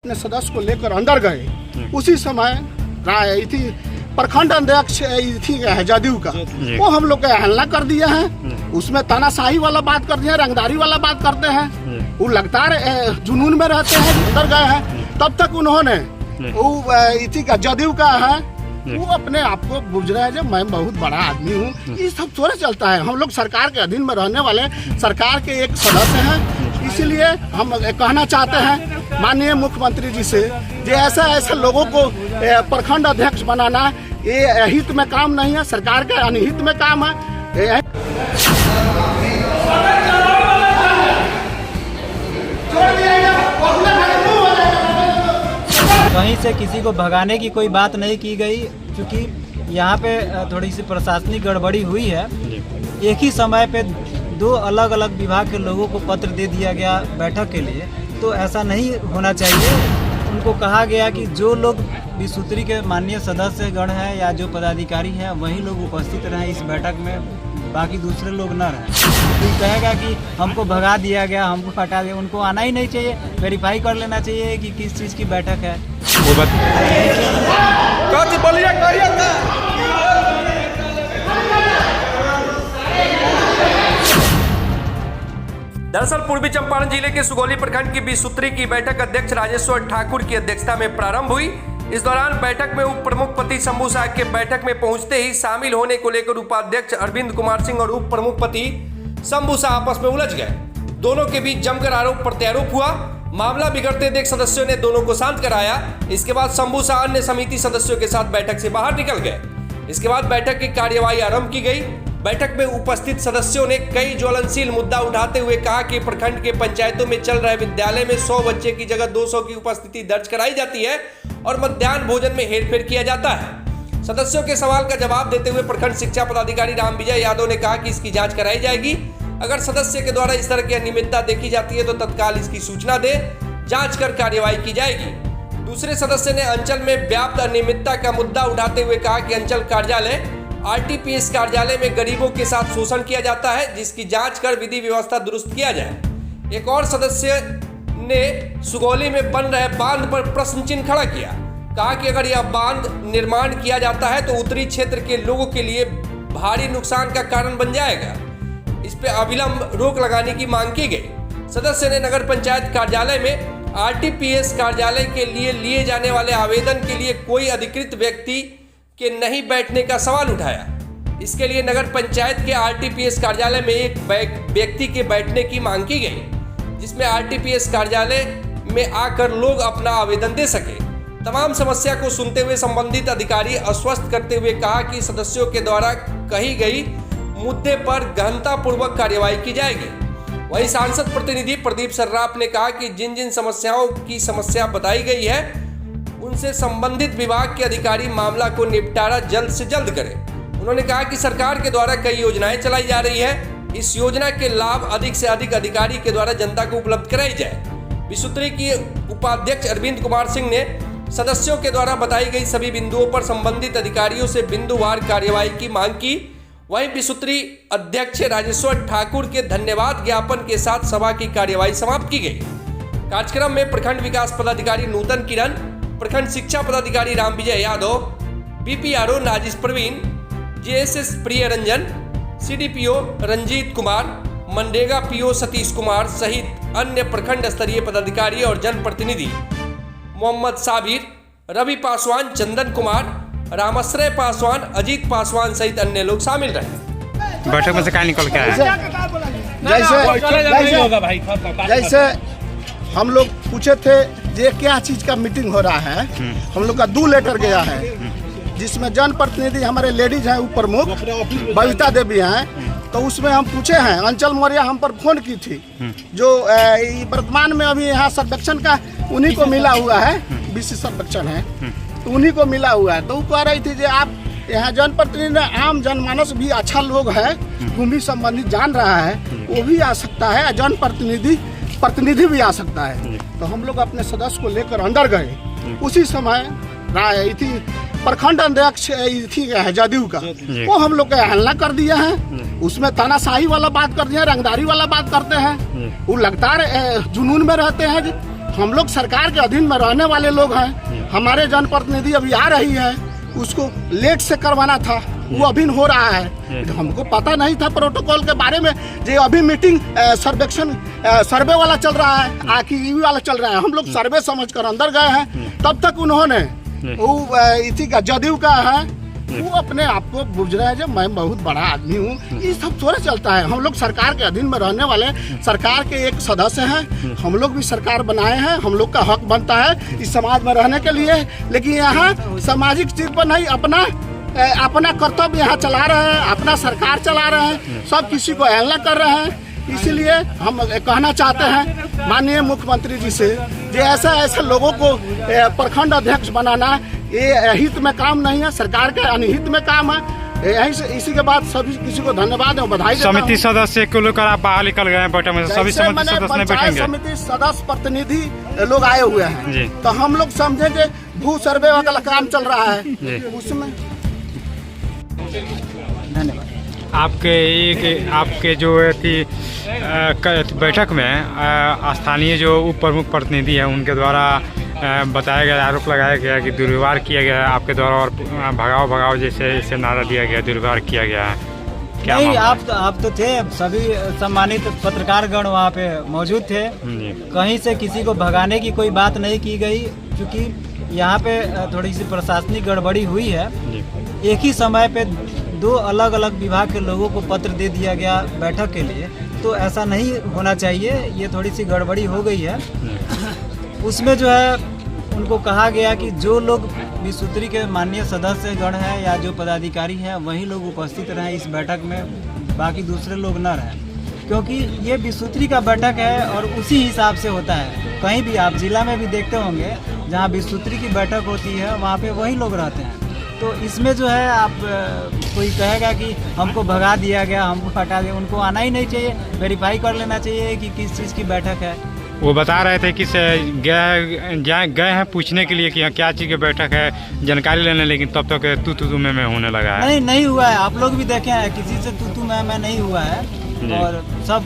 अपने सदस्य को लेकर अंदर गए। उसी समय थी प्रखंड अध्यक्ष थी जदयू का, वो हम लोग का हल्ला कर दिया है। उसमें तानाशाही वाला बात कर दिया, रंगदारी वाला बात करते हैं। वो लगातार जुनून में रहते हैं, अंदर गए हैं। तब तक उन्होंने वो थी का जदयू का है, वो अपने आप को बुझ रहा है जो मैं बहुत बड़ा आदमी हूँ। ये सब थोड़ा चलता है। हम लोग सरकार के अधीन में रहने वाले सरकार के एक सदस्य हैं। इसीलिए हम कहना चाहते हैं माननीय मुख्यमंत्री जी से, जो ऐसे लोगों को प्रखंड अध्यक्ष बनाना ये हित में काम नहीं है, सरकार के अनहित में काम है। कहीं से किसी को भगाने की कोई बात नहीं की गई, क्योंकि यहाँ पे थोड़ी सी प्रशासनिक गड़बड़ी हुई है। एक ही समय पे दो अलग अलग विभाग के लोगों को पत्र दे दिया गया बैठक के लिए, तो ऐसा नहीं होना चाहिए। उनको कहा गया कि जो लोग विसूत्री के माननीय सदस्य गण हैं या जो पदाधिकारी हैं वही लोग उपस्थित रहें इस बैठक में, बाकी दूसरे लोग न रहें। कोई कहेगा कि हमको भगा दिया गया, हमको हटा दिया, उनको आना ही नहीं चाहिए। वेरीफाई कर लेना चाहिए कि किस चीज़ की बैठक है। वो बात दरअसल पूर्वी चंपारण जिले के सुगौली प्रखंड की 20 सूत्री की बैठक अध्यक्ष राजेश्वर ठाकुर की अध्यक्षता में प्रारंभ हुई। इस दौरान बैठक में उप प्रमुख पति शंभू शाह के बैठक में पहुंचते ही शामिल होने को लेकर उपाध्यक्ष अरविंद कुमार सिंह और उप प्रमुख पति शंभू शाह आपस में उलझ गए। दोनों के बीच जमकर आरोप प्रत्यारोप हुआ। मामला बिगड़ते देख सदस्यों ने दोनों को शांत कराया। इसके बाद शंभू शाह अन्य समिति सदस्यों के साथ बैठक से बाहर निकल गए। इसके बाद बैठक की कार्यवाही आरंभ की गई। बैठक में उपस्थित सदस्यों ने कई ज्वलनशील मुद्दा उठाते हुए कहा कि प्रखंड के पंचायतों में चल रहे विद्यालय में 100 बच्चे की जगह 200 की उपस्थिति दर्ज कराई जाती है और मध्याह्न भोजन में हेरफेर किया जाता है। सदस्यों के सवाल का जवाब देते हुए प्रखंड शिक्षा पदाधिकारी राम विजय यादव ने कहा कि इसकी जांच कराई जाएगी। अगर सदस्य के द्वारा इस तरह की अनियमितता देखी जाती है तो तत्काल इसकी सूचना दे, जांच कर कार्यवाही की जाएगी। दूसरे सदस्य ने अंचल में व्याप्त अनियमितता का मुद्दा उठाते हुए कहा कि अंचल कार्यालय आरटीपीएस कार्यालय में गरीबों के साथ शोषण किया जाता है, जिसकी जांच कर विधि व्यवस्था दुरुस्त किया जाए। एक और सदस्य ने सुगौली में बन रहे बांध पर प्रश्न चिन्ह खड़ा किया। कहा कि अगर यह बांध निर्माण किया जाता है तो उत्तरी क्षेत्र के लोगों के लिए भारी नुकसान का कारण बन जाएगा। इस पर अविलंब रोक लगाने की मांग की गई। सदस्य ने नगर पंचायत कार्यालय में आरटीपीएस कार्यालय के लिए जाने वाले आवेदन के लिए कोई अधिकृत व्यक्ति के नहीं बैठने का सवाल उठाया। इसके लिए नगर पंचायत के आरटीपीएस कार्यालय में एक व्यक्ति के बैठने की मांग की गई, जिसमें आरटीपीएस कार्यालय में आकर लोग अपना आवेदन दे सके। तमाम समस्या को सुनते हुए संबंधित अधिकारी आश्वस्त करते हुए कहा कि सदस्यों के द्वारा कही गई मुद्दे पर गहनतापूर्वक कार्यवाही की जाएगी। वहीं सांसद प्रतिनिधि प्रदीप सर्राफ ने कहा कि जिन जिन समस्याओं की समस्या बताई गई है उनसे संबंधित विभाग के अधिकारी मामला को निपटारा जल्द से जल्द करें। उन्होंने कहा कि सरकार के द्वारा कई योजनाएं चलाई जा रही है, इस योजना के लाभ अधिक से अधिक अधिकारी के द्वारा जनता को उपलब्ध कराई जाए। विसूत्री की उपाध्यक्ष अरविंद कुमार सिंह ने सदस्यों के द्वारा बताई गई सभी बिंदुओं पर संबंधित अधिकारियों से बिंदुवार कार्यवाही की मांग की। वहीं विसूत्री अध्यक्ष राजेश्वर ठाकुर के धन्यवाद ज्ञापन के साथ सभा की कार्यवाही समाप्त की गई। कार्यक्रम में प्रखंड विकास पदाधिकारी नूतन किरण, प्रखंड शिक्षा पदाधिकारी राम विजय यादव, बीपीआरओ नाजिश प्रवीण, जेएसएस प्रिय रंजन, सीडीपीओ रंजीत कुमार, मनरेगा पीओ सतीश कुमार सहित अन्य प्रखंड स्तरीय पदाधिकारी और जनप्रतिनिधि मोहम्मद साबिर, रवि पासवान, चंदन कुमार, रामाश्रय पासवान, अजीत पासवान सहित अन्य लोग शामिल रहे। बैठक में से क्या निकल के आया? जैसे हम लोग पूछे थे ये क्या चीज का मीटिंग हो रहा है, हम लोग का 2 लेटर गया है, जिसमें जनप्रतिनिधि हमारे लेडीज हैं, उप प्रमुख बबीता देवी हैं। तो उसमें हम पूछे हैं, अंचल मौर्य हम पर फोन की थी, जो वर्तमान में अभी यहाँ सर्वेक्षण का उन्हीं को मिला हुआ है, बीसी सर्वेक्षण है तो उन्हीं को मिला हुआ है। तो वो कह रही थी कि आप यहाँ जनप्रतिनिधि आम जनमानस भी अच्छा लोग है, भूमि संबंधी जान रहा है, वो भी आ सकता है, प्रतिनिधि भी आ सकता है। तो हम लोग अपने सदस्य को लेकर अंदर गए। उसी समय थी प्रखंड अध्यक्ष थी जदयू का, वो हम लोग का हल्ला कर दिया है। उसमें तानाशाही वाला बात कर दिया, रंगदारी वाला बात करते हैं। वो लगातार जुनून में रहते हैं। हम लोग सरकार के अधीन में रहने वाले लोग हैं। हमारे जनप्रतिनिधि अभी आ रही है, उसको लेट से करवाना था, वो अभी हो रहा है। हमको पता नहीं था प्रोटोकॉल के बारे में। जो अभी मीटिंग सर्वेक्षण सर्वे वाला चल रहा है, आखिर ईवी वाला चल रहा है। हम लोग सर्वे समझकर अंदर गए हैं, तब तक उन्होंने वो इसी का जदयू का है, वो अपने आप को बुझ रहा है जब मैं बहुत बड़ा आदमी हूँ। ये सब थोड़ा चलता है। हम लोग सरकार के अधीन में रहने वाले सरकार के एक सदस्य हैं। हम लोग भी सरकार बनाए हैं, हम लोग का हक बनता है इस समाज में रहने के लिए। लेकिन यहाँ सामाजिक चीज पर नहीं, अपना कर्तव्य यहाँ चला रहे हैं, अपना सरकार चला रहे हैं, सब किसी को अवहेलना कर रहे हैं। इसीलिए हम कहना चाहते हैं माननीय मुख्यमंत्री जी से, जो ऐसे लोगों को प्रखंड अध्यक्ष बनाना ये हित में काम नहीं है, सरकार के अनहित में काम है। यही से इसी के बाद सभी किसी को धन्यवाद और बधाई देता हूं। समिति सदस्य को लेकर आप बाहर निकल गए हैं बैठक में, सभी समिति सदस्य ने बैठेंगे। समिति सदस्य प्रतिनिधि लोग आए हुए हैं, तो हम लोग समझेंगे भू सर्वे वाला काम चल रहा है उसमें। धन्यवाद। आपके जो थी बैठक में स्थानीय जो उप प्रमुख प्रतिनिधि हैं उनके द्वारा बताया गया, आरोप लगाया गया कि दुर्व्यवहार किया गया आपके द्वारा और भगाओ जैसे इसे नारा दिया गया, दुर्व्यवहार किया गया है। क्या नहीं, आप तो थे, सभी सम्मानित पत्रकारगण वहाँ पे मौजूद थे। कहीं से किसी को भगाने की कोई बात नहीं की गई, क्योंकि यहाँ पे थोड़ी सी प्रशासनिक गड़बड़ी हुई है। एक ही समय पे दो अलग अलग विभाग के लोगों को पत्र दे दिया गया बैठक के लिए, तो ऐसा नहीं होना चाहिए। ये थोड़ी सी गड़बड़ी हो गई है। उसमें जो है उनको कहा गया कि जो लोग विसूत्री के माननीय सदस्य गण हैं या जो पदाधिकारी हैं वही लोग उपस्थित रहें इस बैठक में, बाकी दूसरे लोग न रहें, क्योंकि ये विसूत्री का बैठक है और उसी हिसाब से होता है। कहीं भी आप जिला में भी देखते होंगे जहाँ विसूत्री की बैठक होती है वहाँ पे वही लोग रहते हैं। तो इसमें जो है आप कोई कहेगा कि हमको भगा दिया गया, हमको हटा दिया, उनको आना ही नहीं चाहिए, वेरीफाई कर लेना चाहिए कि किस चीज़ की बैठक है। वो बता रहे थे कि गए हैं पूछने के लिए कि यहाँ क्या चीज़ की बैठक है, जानकारी लेने, लेकिन तब तक तू में होने लगा है। नहीं हुआ है। आप लोग भी देखे हैं, किसी से तू मैं नहीं हुआ है और सब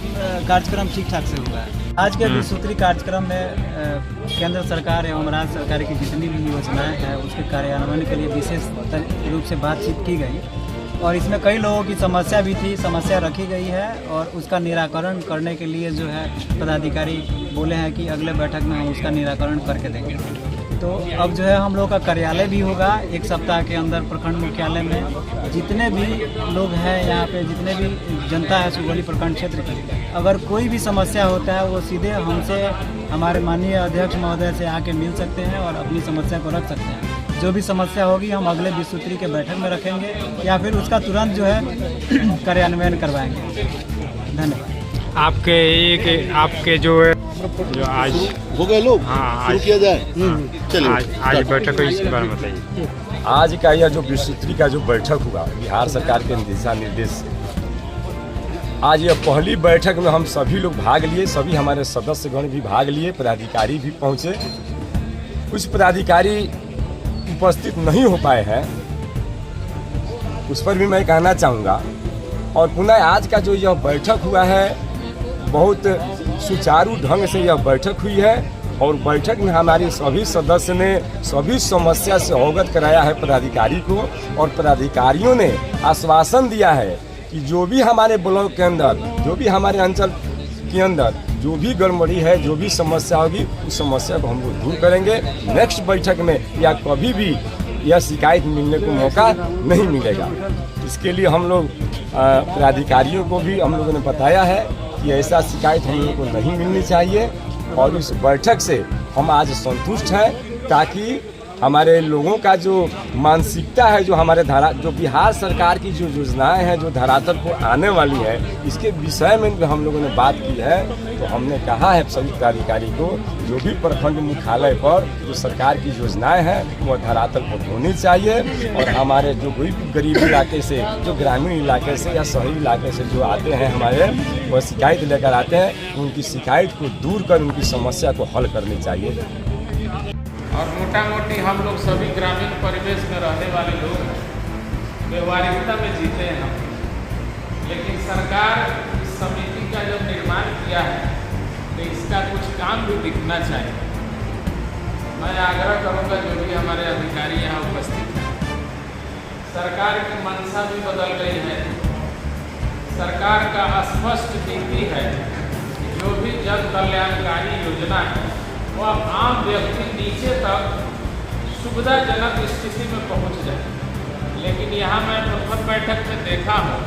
कार्यक्रम ठीक ठाक से हुआ है। आज के विसूत्री कार्यक्रम में केंद्र सरकार एवं राज्य सरकार की जितनी भी योजनाएं हैं उसके कार्यान्वयन के लिए विशेष रूप से बातचीत की गई और इसमें कई लोगों की समस्या भी थी, समस्या रखी गई है और उसका निराकरण करने के लिए जो है पदाधिकारी बोले हैं कि अगले बैठक में हम उसका निराकरण करके देंगे। तो अब जो है हम लोग का कार्यालय भी होगा एक सप्ताह के अंदर। प्रखंड मुख्यालय में जितने भी लोग हैं यहाँ पे, जितने भी जनता है सुगौली प्रखंड क्षेत्र की, अगर कोई भी समस्या होता है वो सीधे हमसे, हमारे माननीय अध्यक्ष महोदय से आके मिल सकते हैं और अपनी समस्या को रख सकते हैं। जो भी समस्या होगी हम अगले विसूत्री के बैठक में रखेंगे या फिर उसका तुरंत जो है कार्यान्वयन करवाएंगे। धन्यवाद। आपके जो आज हो गए लोग, हाँ, किया जाए। चलिए आज बैठक है, इसके बारे में बताइए। आज का यह जो विसूत्री का जो बैठक हुआ बिहार सरकार के दिशा निर्देश से, आज यह पहली बैठक में हम सभी लोग भाग लिए, सभी हमारे सदस्यगण भी भाग लिए, पदाधिकारी भी पहुंचे। कुछ पदाधिकारी उपस्थित नहीं हो पाए हैं, उस पर भी मैं कहना चाहूँगा। और पुनः आज का जो यह बैठक हुआ है बहुत सुचारू ढंग से यह बैठक हुई है और बैठक में हमारी सभी सदस्य ने सभी समस्या से अवगत कराया है पदाधिकारी को और पदाधिकारियों ने आश्वासन दिया है कि जो भी हमारे ब्लॉक के अंदर, जो भी हमारे अंचल के अंदर जो भी गड़बड़ी है, जो भी समस्या होगी उस समस्या को हम लोग दूर करेंगे। नेक्स्ट बैठक में या कभी भी यह शिकायत मिलने को मौका नहीं मिलेगा। इसके लिए हम लोग पदाधिकारियों को भी हम लोगों ने बताया है कि ऐसा शिकायत हम लोगों को नहीं मिलनी चाहिए और इस बैठक से हम आज संतुष्ट हैं, ताकि हमारे लोगों का जो मानसिकता है, जो हमारे जो बिहार सरकार की जो योजनाएं हैं जो धरातल को आने वाली है, इसके विषय में भी हम लोगों ने बात की है। तो हमने कहा है सभी पदाधिकारी को जो भी प्रखंड मुख्यालय पर जो सरकार की योजनाएं हैं वो धरातल पर होनी चाहिए और हमारे जो कोई गरीब इलाके से, जो ग्रामीण इलाके से या शहरी इलाके से जो आते हैं हमारे, वो शिकायत लेकर आते हैं, उनकी शिकायत को दूर कर उनकी समस्या को हल करनी चाहिए। और मोटा मोटी हम लोग सभी ग्रामीण परिवेश में रहने वाले लोग व्यवहारिकता में जीते हैं हम। लेकिन सरकार इस समिति का जब निर्माण किया है तो इसका कुछ काम भी दिखना चाहिए। मैं आग्रह करूंगा जो भी हमारे अधिकारी यहाँ उपस्थित हैं, सरकार की मंशा भी बदल गई है। सरकार का स्पष्ट नीति है कि जो भी जन कल्याणकारी योजना है वह आम व्यक्ति नीचे तक सुविधाजनक स्थिति में पहुंच जाए। लेकिन यहाँ मैं प्रथम बैठक में देखा हूँ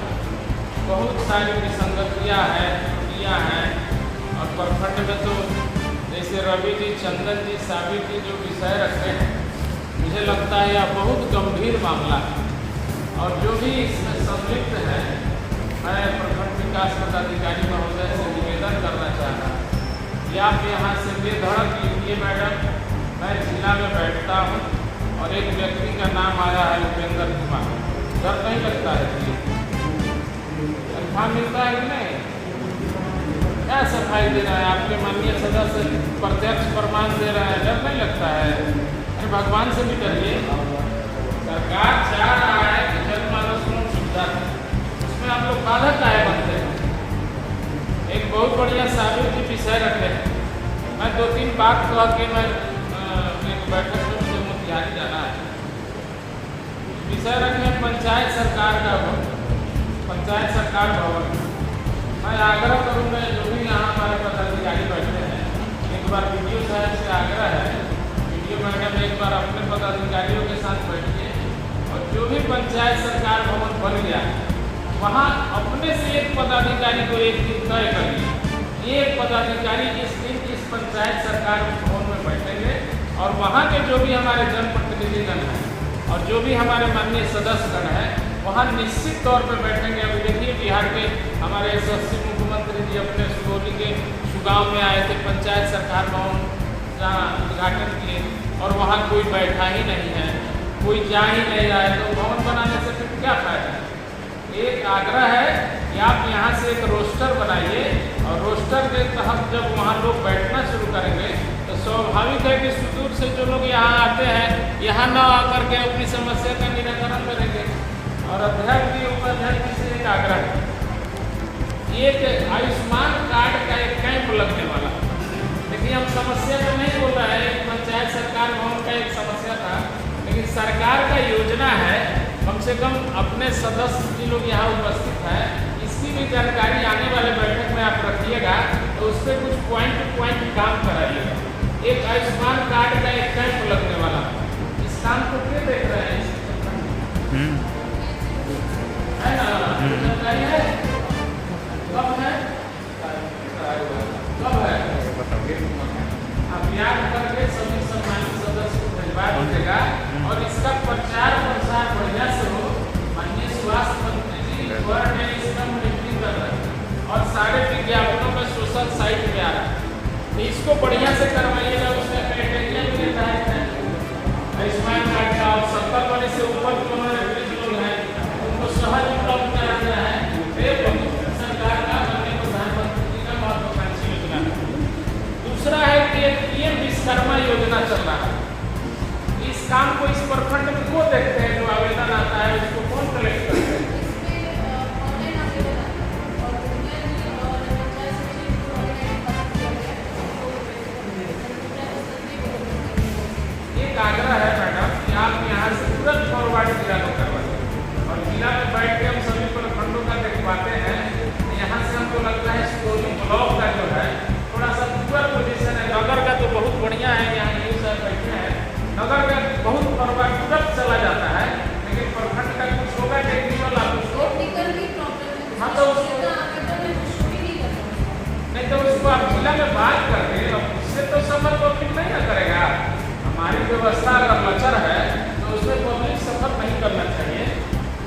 बहुत सारी विसंगतियाँ हैं, त्रुटियाँ हैं, और प्रखंड में तो जैसे रवि जी, चंदन जी, साबिर जी जो विषय रखे हैं, मुझे लगता है यह बहुत गंभीर मामला है। और जो भी इसमें संलिप्त है, मैं प्रखंड विकास पदाधिकारी महोदय से निवेदन करना चाह रहा हूँ कि आप यहाँ से बेधड़क लिखिए मैडम, मैं जिला में बैठता हूँ और एक व्यक्ति का नाम आया है उपेंद्र कुमार, डर नहीं लगता है कि तनख्वाह मिलता है कि नहीं, क्या सफाई दे रहा है, आपके माननीय सदस्य प्रत्यक्ष प्रमाण दे रहा है, डर नहीं लगता है? अरे भगवान से भी डरिए। सरकार चाह रहा है कि जनमानस को सुविधा है, उसमें आप लोग बाधा काहे बनते हैं? एक बहुत बढ़िया साबिर की विषय रखे हैं, मैं 2-3 बात कह के मैं एक बैठक में मुझे मोतिहारी जाना है। विषय रखे पंचायत सरकार का पंचायत सरकार भवन। मैं आग्रह करूँगा जो भी यहाँ हमारे पदाधिकारी बैठे हैं, एक बार वीडियो साहब से आग्रह है, वीडियो मैडम एक बार अपने पदाधिकारियों के साथ बैठिए और जो भी पंचायत सरकार भवन बन गया वहाँ अपने से एक पदाधिकारी को एक दिन तय करिए, एक पदाधिकारी इस दिन इस पंचायत सरकार भवन में बैठेंगे और वहाँ के जो भी हमारे जनप्रतिनिधिगण हैं और जो भी हमारे माननीय सदस्यगण हैं वहाँ निश्चित तौर पर बैठेंगे। अभी देखिए बिहार के हमारे यशस्वी मुख्यमंत्री जी अपने सुगौली के सुगांव में आए थे, पंचायत सरकार भवन जहाँ उद्घाटन किए और वहाँ कोई बैठा ही नहीं है, कोई जा ही नहीं रहा है, तो भवन बनाने से फिर क्या फायदा है? एक आग्रह है कि आप यहाँ से एक रोस्टर बनाइए और रोस्टर के तहत जब वहाँ लोग बैठना शुरू करेंगे तो स्वाभाविक है कि सुदूर से जो लोग यहाँ आते हैं यहाँ न आकर के अपनी समस्या का निराकरण करेंगे। और अध्यक्ष जी, उपाध्यक्ष से एक आग्रह है, एक आयुष्मान कार्ड का एक कैंप लगने वाला। देखिए हम समस्या तो नहीं बोल रहे हैं, पंचायत सरकार भवन का एक समस्या था, लेकिन सरकार का योजना है, कम से कम अपने सदस्य जी लोग यहाँ उपस्थित हैं, इसकी भी जानकारी आने वाले बैठक में आप रखिएगा, तो उस पर कुछ पॉइंट टू पॉइंट काम कराइएगा। एक आयुष्मान कार्ड का एक कैंप लगने वाला, इस काम को क्यों देख रहे हैं? है ना, जानकारी है? कब है? कब है? आप याद करके सभी सम्मानित सदस्य को भिजवा दीजिएगा और इसका प्रचार प्रसार बढ़िया से हो। माननीय स्वास्थ्य मंत्री जी गवर्नमेंट ने इसका मॉनिटरिंग कर रहे हैं और सारे विज्ञापनों में सोशल साइट पे आ रहा है, तो इसको बढ़िया से करवाइएगा। उसमें क्राइटेरिया भी निर्धारित है आयुष्मान कार्ड का, और 70 वर्ष से ऊपर जो हमारे लोग हैं उनको सहज उपलब्ध कराया गया है। सरकार का माननीय प्रधानमंत्री जी का महत्वाकांक्षी योजना है। दूसरा है कि एक पीएम विश्वकर्मा योजना चल रहा है। इस काम को इस प्रखंड में वो देखते हैं, जो आवेदन आता है उसको कौन कलेक्ट करते हैं? एक आग्रह है मैडम कि आप यहाँ से तुरंत फॉरवर्ड जिला को करवाइए और जिला में बैठ के हम सभी प्रखंडों का देखवाते हैं। यहाँ से हमको लगता है सुगौली ब्लॉक का जो है थोड़ा सा पूरा पोजीशन है, नगर का तो बहुत बढ़िया है, यहाँ ये सब बैठे हैं, नगर का बहुत फॉरवर्ड तुरंत चला जाता है, लेकिन प्रखंड का कुछ होगा टेक्निकल, आप उसको हाँ तो नहीं तो उसको आप जिला में बात करके उससे तो समझ पब्लिक नहीं ना करेगा। हमारी व्यवस्था अगर लचर है तो उसमें पब्लिक सफर नहीं करना चाहिए।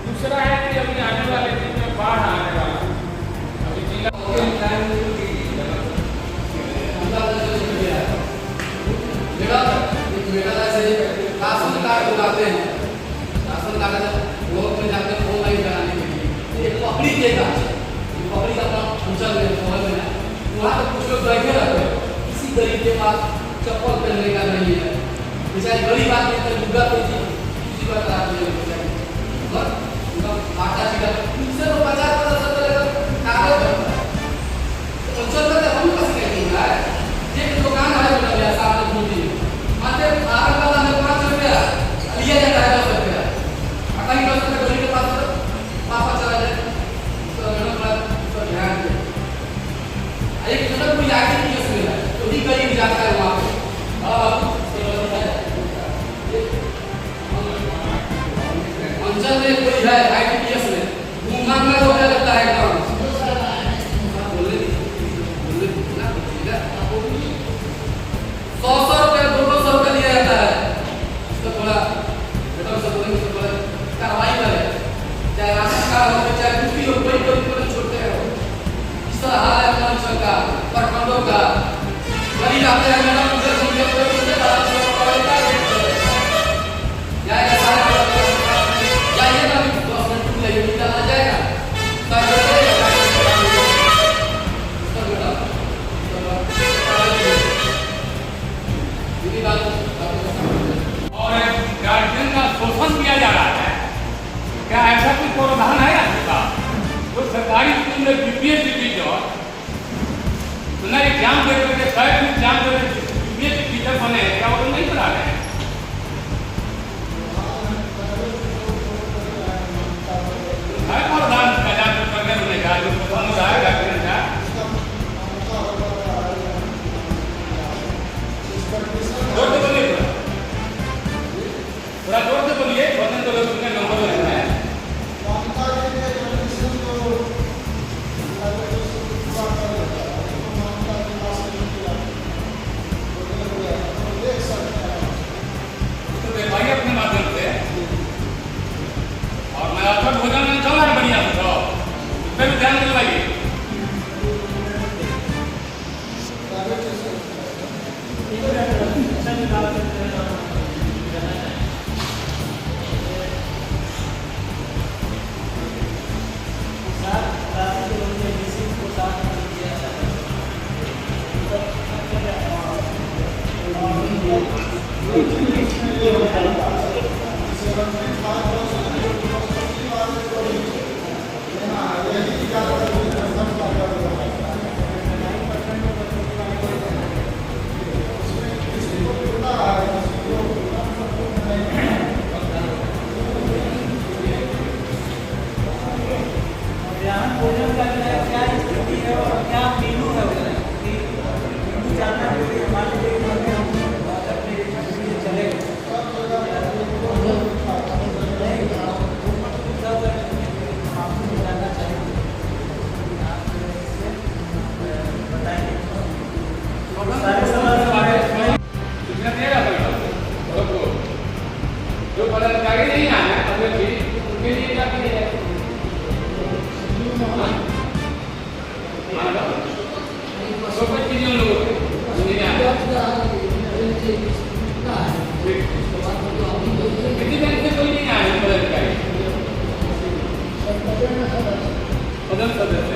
दूसरा है कि अभी आने वाले दिन में बाढ़ आने वाला, अभी जिला राशन कार्ड बुलाते हैं, राशन कार्ड ब्लॉक में जाकर ऑनलाइन कराने के लिए एक पकड़ी देगा, पकड़ी का अंचल में वहाँ पर कुछ लोग बैठे रहते हैं, किसी गरीब के पास चप्पल पहनने का नहीं है, बेचारी गरीब आदमी तो लुगा पे किसी का करा दिया माता जी का उनसे तो 50-50 कागज बनता है। अंचल में हम कैसे कहते हैं ये दुकान है सामने घूमती है, अंचल में कोई है ITPS में घूमघाम में रोकने लगता है एकदम 100 रुपये 200 रुपये लिया जाता है। इसको थोड़ा कार्रवाई करे, चाहे राशन कार्ड हो चाहे कुछ भी हो, कोई छोड़ते हो। इस तरह हाल है अपना अंचल का, प्रखंडों का। गरीब आते हैं मैडम उधर घूमते हुए और गार्जियन का शोषण किया जा रहा है। क्या ऐसा कोई प्रावधान है आपके पास? वो सरकारी स्कूल में BPS टीचर उन्हें एग्जाम दे करके शायद एग्जाम दे BPS टीचर बने, क्या वो नहीं पढ़ा रहे हैं? है प्रावधान करने का जो शोषण हो रहा है गार्जियन का। जोर से बोलिए, थोड़ा जोर से बोलिए, बोलने तो लोग सुनने नंबर लेते हैं। तो देखवाइए अपने माध्यम से। और मैं आपका भोजन में चल रहा है बढ़िया से, तो इस पर भी ध्यान दिलवाइए। भोजन का क्या स्थिति है और क्या मेनू है जानना जरूरी है हमारे लिए। चलेगा जो पदाधिकारी नहीं आए उनके लिए क्या किया जाए? तो कुछ चीजें लोगों को नहीं आए। किसी बैंक से कोई नहीं आए पदाधिकारी, पदम सदस्य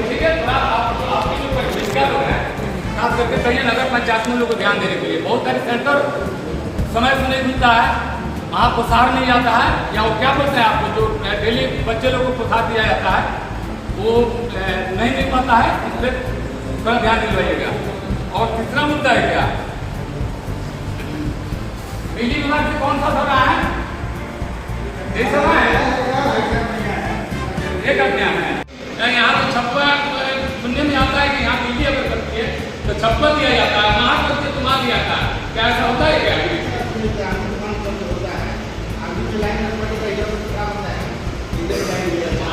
ठीक है। आपकी जो परिष्कार हो रहा है खास करके कई नगर पंचायत में लोगों को ध्यान देने के लिए बहुत सारे सेंटर समय से नहीं मिलता है, वहाँ प्रसार नहीं आता है, या वो क्या बोलते हैं आपको जो डेली बच्चे लोगों को प्रसार दिया जाता है वो नहीं मिल पाता है, इसलिए थोड़ा ध्यान दिलवाइएगा। और तीसरा मुद्दा है क्या, बिजली विभाग से कौन सा सभा है? ये सभा है, एक अभियान है। यहाँ तो छप्पा सुनने में आता है कि यहाँ बिजली अगर करती है तो छप्पा दिया जाता है, वहाँ करके तुम्हारा दिया जाता है। क्या ऐसा होता है क्या?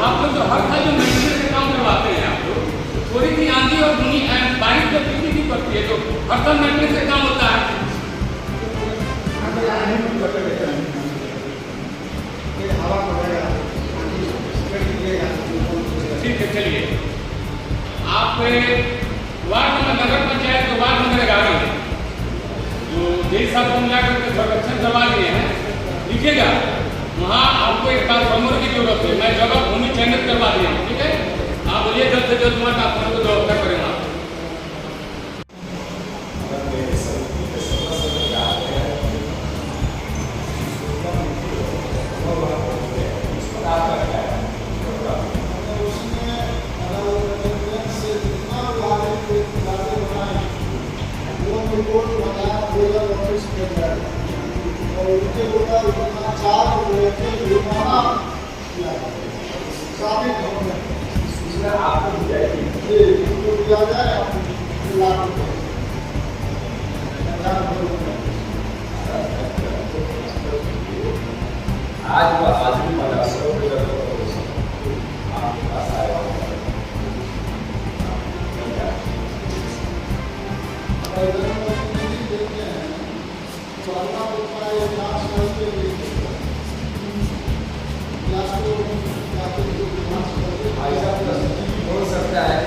आप लोग तो हर साल जो मेंटेनेंस का काम करवाते हैं आप लोग, थोड़ी सी आंधी और बारिश जब बिजली भी पड़ती है तो हर साल मेंटेनेंस का काम होता है। ठीक है, चलिए आप वार्ड नगर पंचायत के वार्ड नंबर 11 में जो जैसे साहब को मिला करके सर्वेक्षण करवा दिए हैं, लिखिएगा वहाँ आपको एक ट्रांसफार्मर की जरूरत है। मैं जगह भूमि चयनित करवा दिया हूँ, ठीक है। आप बोलिए जल्द से जल्द ट्रांसफार्मर को व्यवस्था करेंगे। आपको आज वो हाजिरी बना आपके पास आया हो सकता है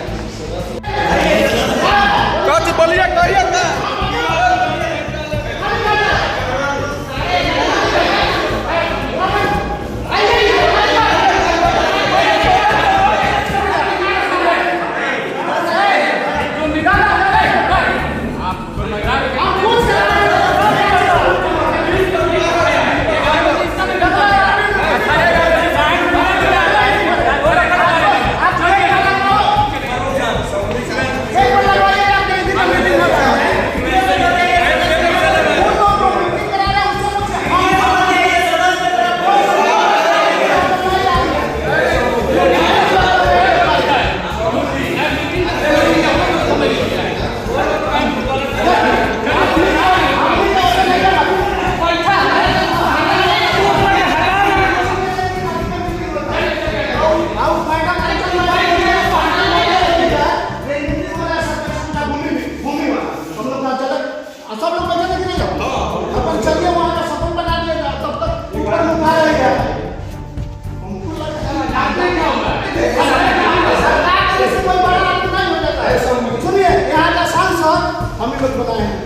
सब लोग बैठे कि नहीं अपन चलिए वहाँ का सपन बना दिएगा तब तक ऊपर में उठा रहेगा हमको सरकार से कोई बड़ा आदमी नहीं हो जाता है। सुनिए यहाँ का सांसद हम ही लोग बताए हैं